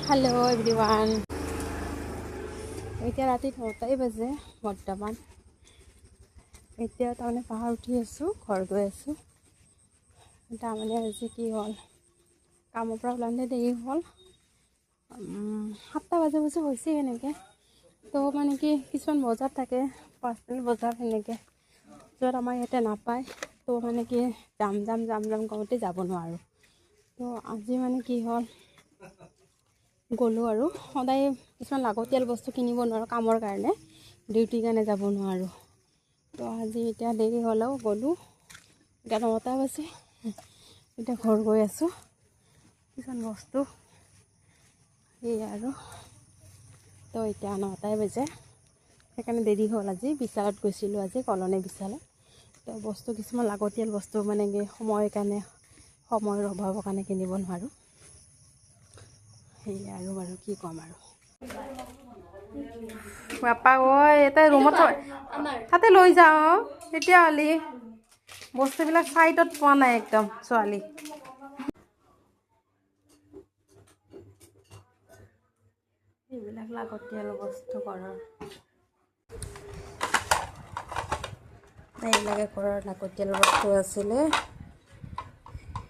hello everyone এতিয়া ৰাতি 9টাই বাজে বৰ্তমান এতিয়া তাৰমানে পাহাৰ উঠি আছোঁ ঘৰ গৈ আছোঁ তাৰমানে আজি কি হ'ল কামৰ পৰা ওলাওঁতে দেৰি হ'ল 7টা বাজে হৈছে এনেকৈ তো মানে কি কিছুমান বজাৰ থাকে পাৰ্চনেল বজাৰ সেনেকৈ য'ত আমাৰ ইয়াতে নাপায় তো মানে কি যাম কৰোঁতে যাব নোৱাৰোঁ তো আজি মানে কি হ'ল গ'লোঁ আৰু সদায় কিছুমান লাগতিয়াল বস্তু কিনিব নোৱাৰোঁ কামৰ কাৰণে ডিউটিৰ কাৰণে যাব নোৱাৰোঁ তো আজি এতিয়া দেৰি হ'লেও গ'লোঁ এতিয়া 9টা বাজে এতিয়া ঘৰ গৈ আছোঁ কিছুমান বস্তু এই আৰু তো এতিয়া 9টাই বাজে সেইকাৰণে দেৰি হ'ল আজি বিশালত গৈছিলোঁ আজি কলনী বিশালত তো বস্তু কিছুমান লাগতিয়াল বস্তু মানে কি সময়ৰ অভাৱৰ কাৰণে কিনিব নোৱাৰোঁ সেই আৰু বাৰু কি ক'ম আৰু বাপা ঐ এটা ৰুমত তাতে লৈ যাওঁ তেতিয়াহ'লে বস্তুবিলাক চাইডত পোৱা নাই একদম ছোৱালী এইবিলাক লাগতিয়াল বস্তু ঘৰৰ এইবিলাকে ঘৰৰ লাগতিয়াল বস্তু আছিলে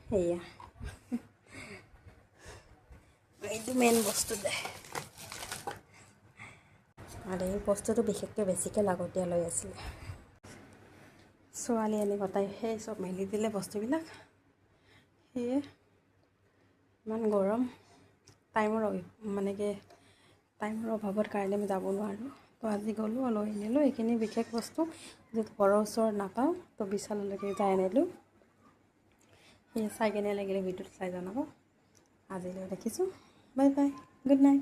সেয়া এইটো মেইন বস্তু দে আৰু এই বস্তুটো বিশেষকৈ বেছিকৈ লাগতিয়াল হৈ আছিলে ছোৱালী আনি গতাই সেই চব মেলি দিলে বস্তুবিলাক সেয়ে ইমান গৰম টাইমৰ অভাৱৰ কাৰণে আমি যাব নোৱাৰোঁ তো আজি গ'লোঁ লৈ আনিলোঁ এইখিনি বিশেষ বস্তু যিটো ঘৰৰ ওচৰত নাপাওঁ তো বিশাললৈকে যাই আনিলোঁ সেয়ে চাই কেনে লাগিলে ভিডিঅ'টো চাই জনাব আজিলৈ ৰাখিছোঁ বাই বাই গুড নাইট